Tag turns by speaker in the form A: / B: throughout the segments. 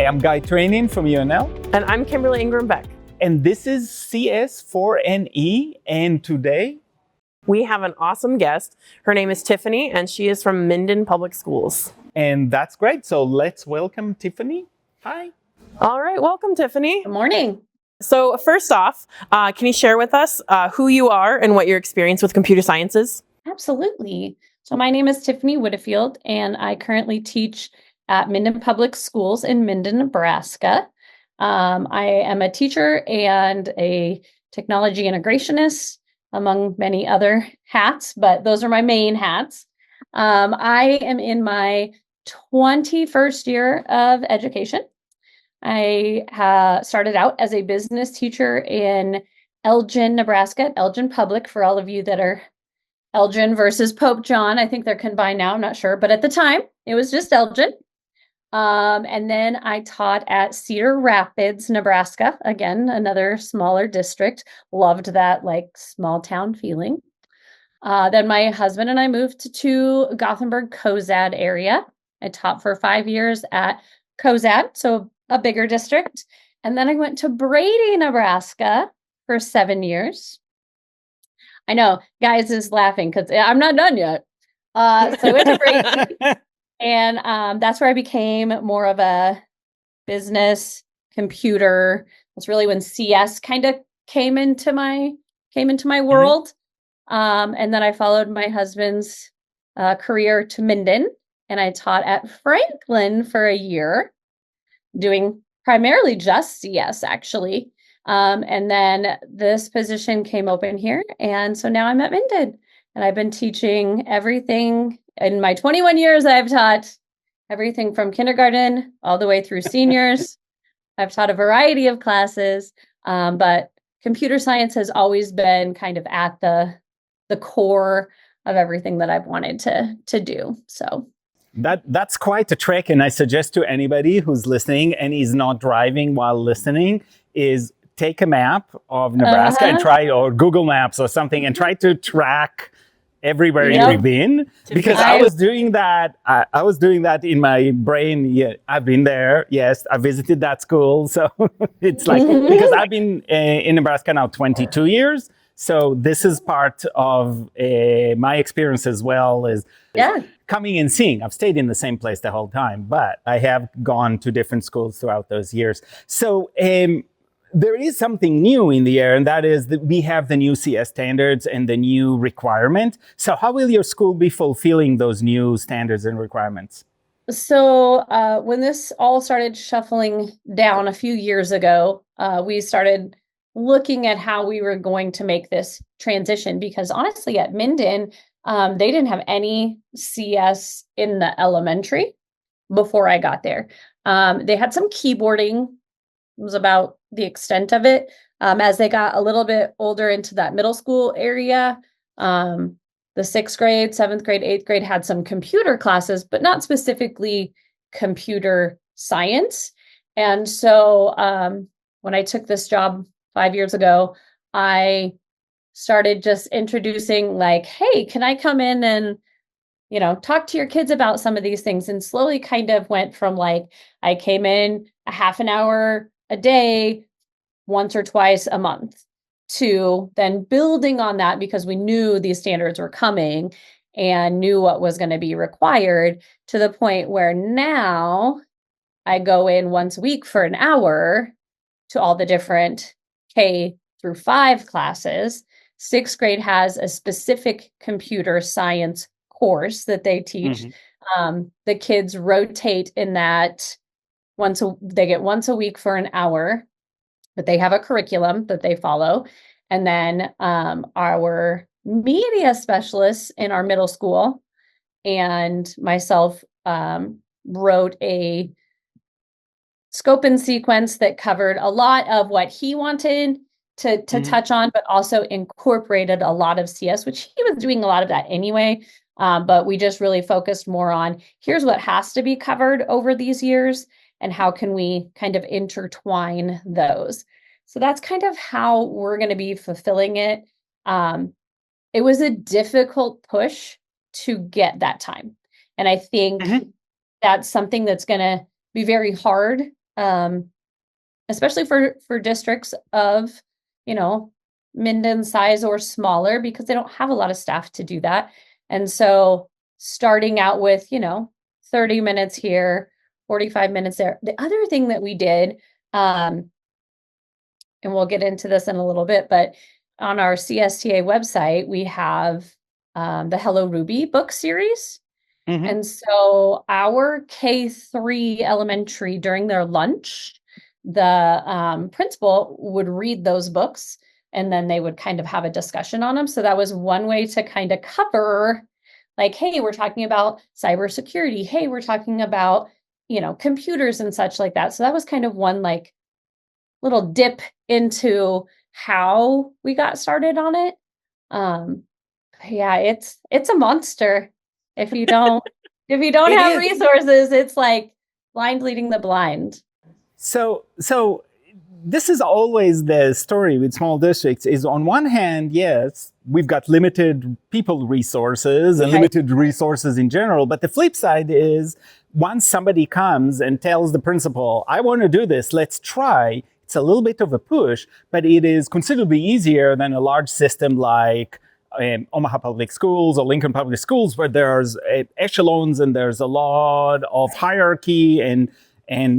A: Hi, I'm Guy Trainin from UNL.
B: And I'm Kimberly Ingraham-Beck.
A: And this is CS4NE. And today,
B: we have an awesome guest. Her name is Tiffiny, and she is from Minden Public Schools.
A: And that's great. So let's welcome Tiffiny. Hi.
B: All right. Welcome, Tiffiny.
C: Good morning.
B: So first off, can you share with us who you are and what your experience with computer science is?
C: Absolutely. So my name is Tiffiny Widdifield, and I currently teach at Minden Public Schools in Minden, Nebraska. I am a teacher and a technology integrationist, among many other hats, but those are my main hats. I am in my 21st year of education. I started out as a business teacher in Elgin, Nebraska, at Elgin Public, for all of you that are Elgin versus Pope John. I think they're combined now, I'm not sure, but at the time, it was just Elgin. And then I taught at Cedar Rapids, Nebraska. Again, another smaller district. Loved that small town feeling. Then my husband and I moved to Gothenburg-Cozad area. I taught for 5 years at Cozad, so a bigger district. And then I went to Brady, Nebraska for 7 years. I know, guys is laughing because I'm not done yet. So I went to Brady. And that's where I became more of a business computer. That's really when CS kind of came into my world. And then I followed my husband's career to Minden, and I taught at Franklin for a year, doing primarily just CS actually. And then this position came open here, and so now I'm at Minden, and I've been teaching everything. In my 21 years, I've taught everything from kindergarten all the way through seniors. I've taught a variety of classes, but computer science has always been kind of at the core of everything that I've wanted to do. So
A: that's quite a trek. And I suggest to anybody who's listening and is not driving while listening is take a map of Nebraska and try, or Google Maps or something, and try to track everywhere you've been, because I was doing that. I was doing that in my brain. Yeah, I've been there. Yes, I visited that school. So it's like, because I've been in Nebraska now 22 years. So this is part of my experience as well, is coming and seeing. I've stayed in the same place the whole time, but I have gone to different schools throughout those years. So there is something new in the air, and that is that we have the new CS standards and the new requirement. So how will your school be fulfilling those new standards and requirements?
C: So when this all started shuffling down a few years ago, we started looking at how we were going to make this transition, because honestly, at Minden, they didn't have any CS in the elementary before I got there. They had some keyboarding. Was about the extent of it. As they got a little bit older into that middle school area, the 6th grade, 7th grade, 8th grade had some computer classes, but not specifically computer science. And so when I took this job 5 years ago, I started just introducing hey, can I come in and talk to your kids about some of these things? And slowly kind of went from I came in a half an hour a day, once or twice a month, to then building on that, because we knew these standards were coming and knew what was going to be required, to the point where now I go in once a week for an hour to all the different K through 5 classes. 6th grade has a specific computer science course that they teach. The kids rotate in that. They get once a week for an hour, but they have a curriculum that they follow. And then our media specialists in our middle school and myself wrote a scope and sequence that covered a lot of what he wanted to touch on, but also incorporated a lot of CS, which he was doing a lot of that anyway. But we just really focused more on here's what has to be covered over these years, and how can we kind of intertwine those. So that's kind of how we're going to be fulfilling it. It was a difficult push to get that time. And I think that's something that's going to be very hard um, especially for districts of, you know, Minden size or smaller, because they don't have a lot of staff to do that. And so starting out with, 30 minutes here, 45 minutes there. The other thing that we did, and we'll get into this in a little bit, but on our CSTA website, we have the Hello Ruby book series.
A: Mhm.
C: And so our K-3 elementary, during their lunch, the principal would read those books, and then they would kind of have a discussion on them. So that was one way to kind of cover, like, hey, we're talking about cybersecurity. Hey, we're talking about, computers and such like that. So that was kind of one like little dip into how we got started on it. Yeah, it's a monster. If you don't
A: It
C: have
A: is.
C: resources, it's like blind leading the blind.
A: So this is always the story with small districts is on one hand, yes, we've got limited people resources and
C: Right.
A: limited resources in general. But the flip side is once somebody comes and tells the principal, I want to do this, let's try. It's a little bit of a push, but it is considerably easier than a large system like Omaha Public Schools or Lincoln Public Schools, where there's echelons and there's a lot of hierarchy and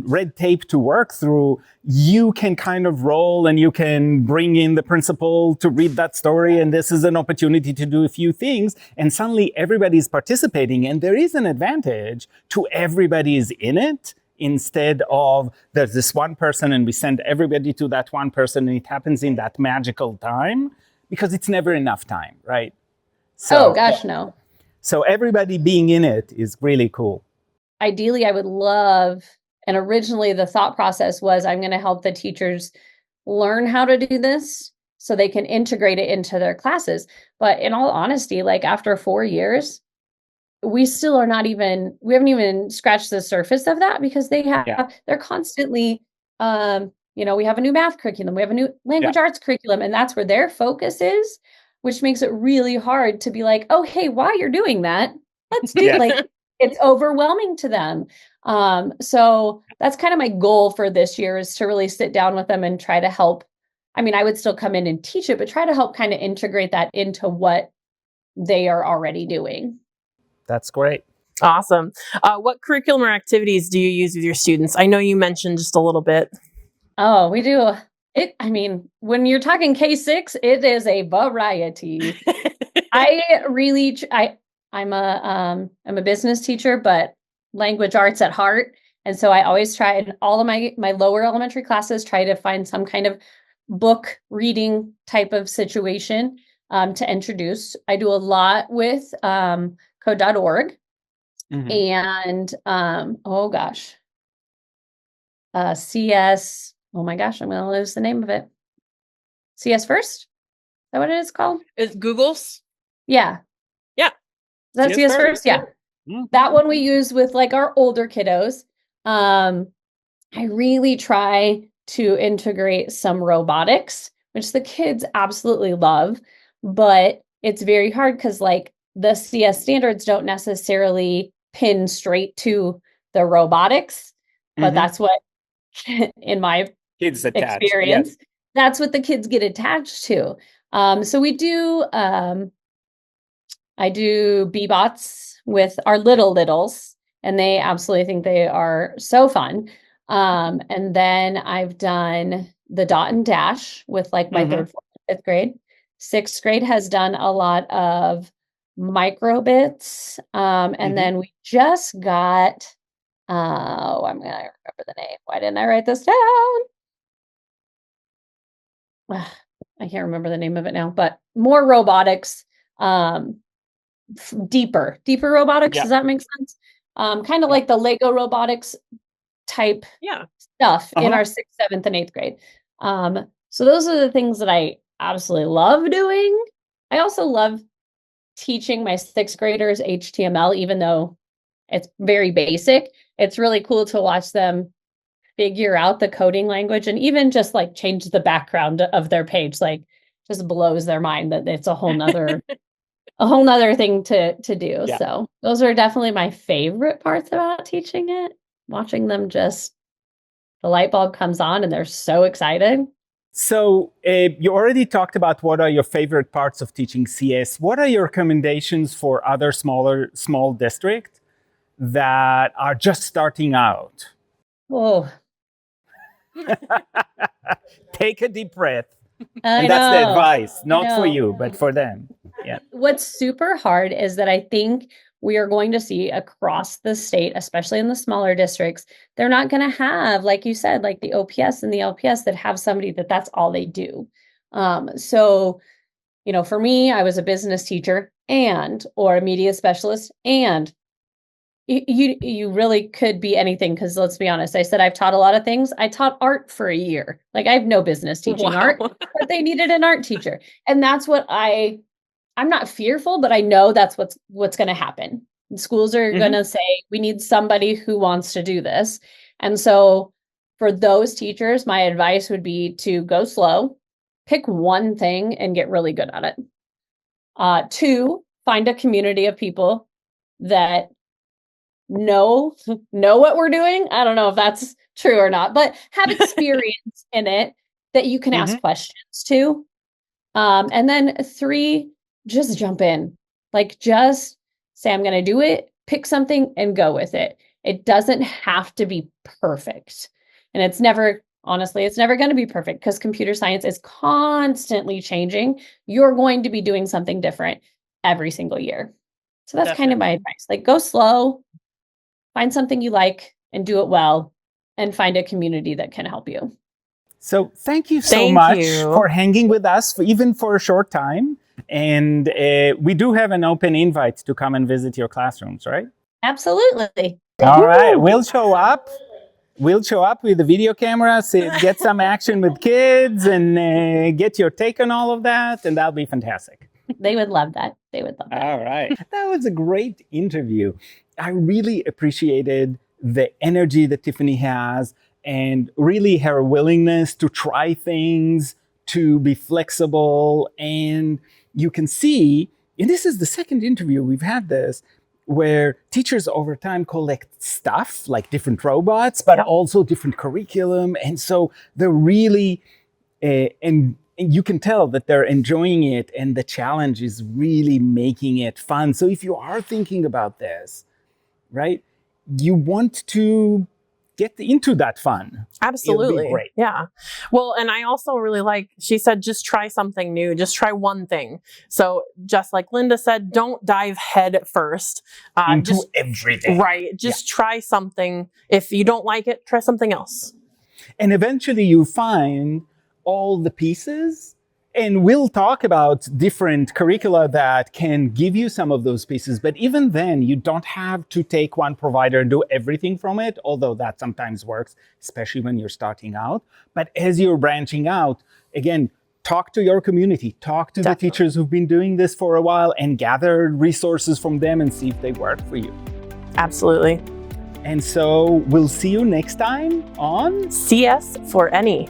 A: red tape to work through. You can kind of roll and you can bring in the principal to read that story. And this is an opportunity to do a few things. And suddenly everybody's participating. And there is an advantage to everybody's in it instead of there's this one person and we send everybody to that one person and it happens in that magical time, because it's never enough time, right?
C: Oh gosh, no.
A: So everybody being in it is really cool.
C: Ideally, I would love, and originally the thought process was I'm going to help the teachers learn how to do this so they can integrate it into their classes. But in all honesty, like after 4 years, we still are not even, we haven't even scratched the surface of that, because they're constantly, we have a new math curriculum, we have a new language arts curriculum, and that's where their focus is, which makes it really hard to be like, oh, hey, while you're doing that, let's do like, it's overwhelming to them. So that's kind of my goal for this year, is to really sit down with them and try to help. I mean, I would still come in and teach it, but try to help kind of integrate that into what they are already doing.
A: That's great.
B: Awesome. What curriculum or activities do you use with your students? I know you mentioned just a little bit.
C: Oh, we do. I mean, when you're talking K-6, it is a variety. I'm a business teacher, but language arts at heart. And so I always try in all of my lower elementary classes, try to find some kind of book reading type of situation to introduce. I do a lot with code.org and CS. Oh my gosh, I'm going to lose the name of it. CS First? Is that what it is called?
B: Is Google's?
C: Yeah.
B: Yeah.
C: Is that CS First? Yeah. Mm-hmm. That one we use with like our older kiddos. I really try to integrate some robotics, which the kids absolutely love, but it's very hard because like the CS standards don't necessarily pin straight to the robotics, but that's what, in my
A: kids
C: experience, yes, that's what the kids get attached to. So we do, I do B-bots with our littles, and they absolutely think they are so fun. And then I've done the dot and dash with like my third, fourth, fifth grade. Sixth grade has done a lot of microbits. And then we just got, I'm going to remember the name. Why didn't I write this down? I can't remember the name of it now, but more robotics, deeper robotics. Does that make sense? Kind of like the Lego robotics type stuff in our 6th, 7th, and 8th grade. So those are the things that I absolutely love doing. I also love teaching my 6th graders HTML, even though it's very basic. It's really cool to watch them figure out the coding language and even just like change the background of their page. Like just blows their mind that it's a whole nother thing to do. Yeah. So those are definitely my favorite parts about teaching it, watching them just the light bulb comes on and they're so excited.
A: So you already talked about what are your favorite parts of teaching CS. What are your recommendations for other small districts that are just starting out?
C: Oh,
A: Take a deep breath.
C: I
A: And that's the
C: know.
A: advice, not for
C: know.
A: you, but for them. Yeah.
C: What's super hard is that I think we are going to see across the state, especially in the smaller districts, they're not going to have, like you said, like the OPS and the LPS that have somebody that's all they do. So, for me, I was a business teacher or a media specialist, and you really could be anything, because let's be honest, I said I've taught a lot of things. I taught art for a year. Like, I have no business teaching art, but they needed an art teacher. And that's what I'm not fearful, but I know that's what's going to happen. Schools are going to say, we need somebody who wants to do this. And so for those teachers, my advice would be to go slow, pick one thing and get really good at it. 2, find a community of people that know what we're doing. I don't know if that's true or not, but have experience in it that you can ask questions to. And then 3, just jump in. Like, just say, I'm going to do it, pick something and go with it. It doesn't have to be perfect. And it's never going to be perfect, because computer science is constantly changing. You're going to be doing something different every single year. So that's kind of my advice. Like, go slow, find something you like and do it well, and find a community that can help you.
A: So thank you so much for hanging with us, even for a short time. And we do have an open invite to come and visit your classrooms, right?
C: Absolutely.
A: All right. We'll show up. We'll show up with the video camera, get some action with kids, and get your take on all of that. And that'll be fantastic.
C: They would love that.
A: All right. That was a great interview. I really appreciated the energy that Tiffiny has, and really her willingness to try things, to be flexible. And you can see, and this is the second interview we've had this, where teachers over time collect stuff like different robots, but also different curriculum. And so they're really, and you can tell that they're enjoying it, and the challenge is really making it fun. So if you are thinking about this, right, you want to get into that fun.
B: Absolutely.
A: It'll be great.
B: Yeah. Well, and I also really like, she said, just try something new. Just try one thing. So just like Linda said, don't dive head first.
A: Into everything.
B: Right. Just try something. If you don't like it, try something else.
A: And eventually you find all the pieces. And we'll talk about different curricula that can give you some of those pieces. But even then, you don't have to take one provider and do everything from it, although that sometimes works, especially when you're starting out. But as you're branching out, again, talk to your community, talk to the teachers who've been doing this for a while, and gather resources from them and see if they work for you.
B: Absolutely.
A: And so we'll see you next time on
B: CS for Any.